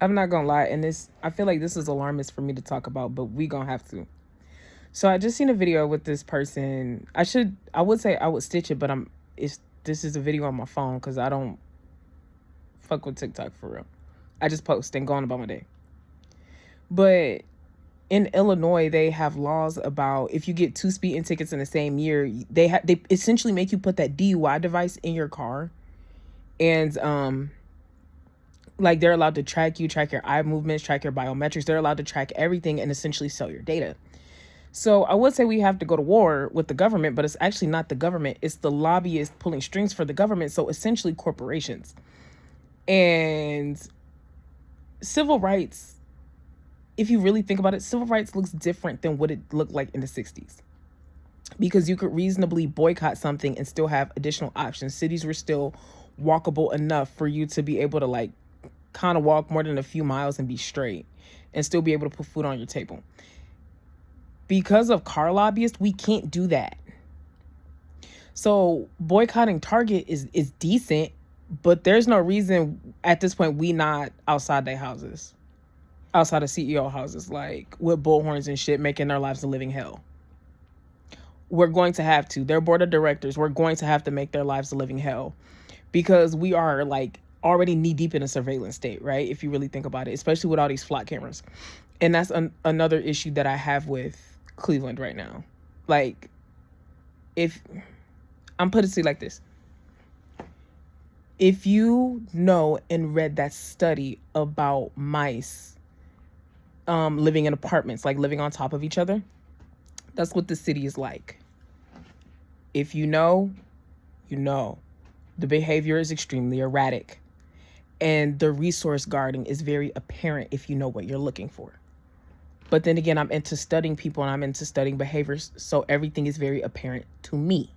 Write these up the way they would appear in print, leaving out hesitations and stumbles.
I'm not gonna lie, and this I feel like this is alarmist for me to talk about, but we gonna have to. So I just seen a video with this person. I would say I would stitch it, but it's this is a video on my phone because I don't fuck with TikTok for real. I just post and go on about my day. But in Illinois, they have laws about if you get two speeding tickets in the same year, they essentially make you put that DUI device in your car, and like they're allowed to track you, track your eye movements, track your biometrics. They're allowed to track everything and essentially sell your data. So I would say we have to go to war with the government, but it's actually not the government. It's the lobbyists pulling strings for the government. So essentially corporations. And civil rights, if you really think about it, civil rights looks different than what it looked like in the 60s. Because you could reasonably boycott something and still have additional options. Cities were still walkable enough for you to be able to like kind of walk more than a few miles and be straight and still be able to put food on your table. Because of car lobbyists, we can't do that. So boycotting Target is decent, but there's no reason at this point we not outside their houses, outside of CEO houses, like with bullhorns and shit, making their lives a living hell. We're going to have to. Their board of directors, we're going to have to make their lives a living hell because we are like already knee deep in a surveillance state, right? If you really think about it, especially with all these flock cameras. And that's another issue that I have with Cleveland right now. Like, if I'm put it to you like this, if you know and read that study about mice living in apartments, like living on top of each other, that's what the city is like. If you know, you know. The behavior is extremely erratic. And the resource guarding is very apparent if you know what you're looking for. But then again, I'm into studying people and I'm into studying behaviors. So everything is very apparent to me.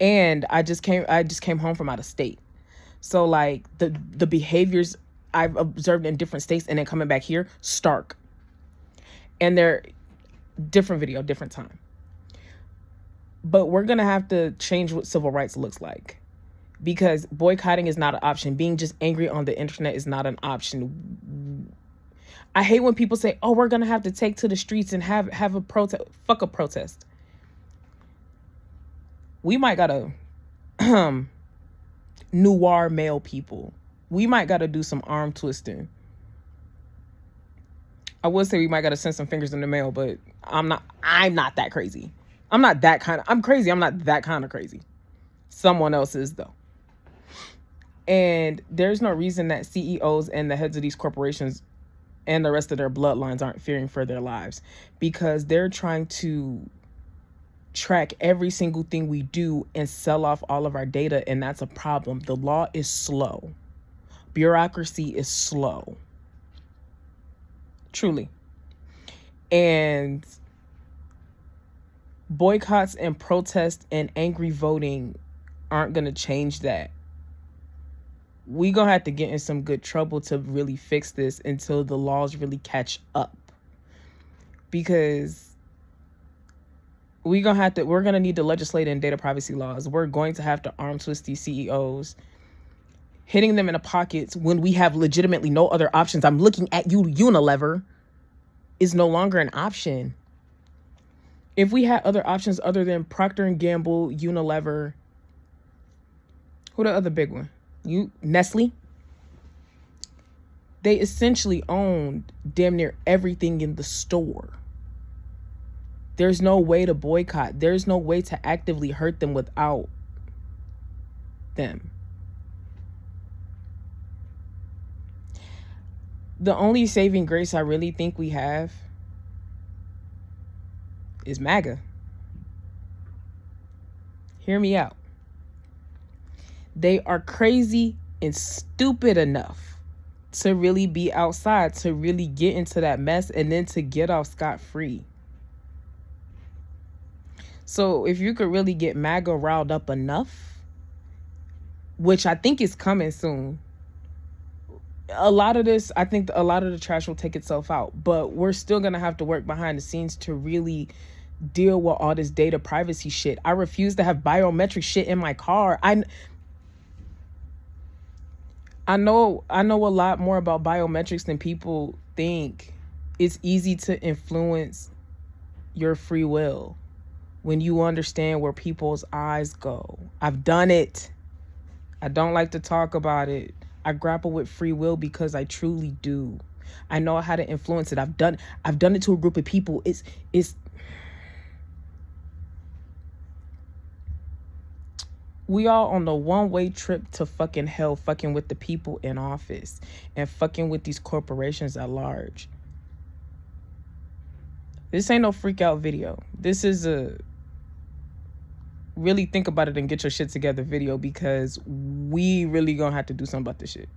And I just came home from out of state. So like the behaviors I've observed in different states and then coming back here, stark. And they're different video, different time. But we're going to have to change what civil rights looks like. Because boycotting is not an option. Being just angry on the internet is not an option. I hate when people say, oh, we're going to have to take to the streets and have a protest. Fuck a protest. We might got to noir male people. We might got to do some arm twisting. I would say we might got to send some fingers in the mail, but I'm not that crazy. I'm crazy. I'm not that kind of crazy. Someone else is though. And there's no reason that CEOs and the heads of these corporations and the rest of their bloodlines aren't fearing for their lives, because they're trying to track every single thing we do and sell off all of our data. And that's a problem. The law is slow. Bureaucracy is slow. Truly. And boycotts and protests and angry voting aren't going to change that. We gonna have to get in some good trouble to really fix this until the laws really catch up. Because we're gonna need to legislate in data privacy laws. We're going to have to arm twist these CEOs, hitting them in the pockets when we have legitimately no other options. I'm looking at you, Unilever, is no longer an option. If we had other options other than Procter & Gamble, Unilever, who the other big one? Nestle. They essentially owned damn near everything in the store. There's no way to boycott. There's no way to actively hurt them without them. The only saving grace I really think we have is MAGA. Hear me out. They are crazy and stupid enough to really be outside, to really get into that mess and then to get off scot-free. So if you could really get MAGA riled up enough, which I think is coming soon, I think a lot of the trash will take itself out, but we're still going to have to work behind the scenes to really deal with all this data privacy shit. I refuse to have biometric shit in my car. I know a lot more about biometrics than people think. It's easy to influence your free will when you understand where people's eyes go. I've done it. I don't like to talk about it. I grapple with free will because I truly do. I know how to influence it. I've done it to a group of people. It's we all on the one-way trip to fucking hell, fucking with the people in office and fucking with these corporations at large. This ain't no freak out video. This is a really think about it and get your shit together video, because we really gonna have to do something about this shit.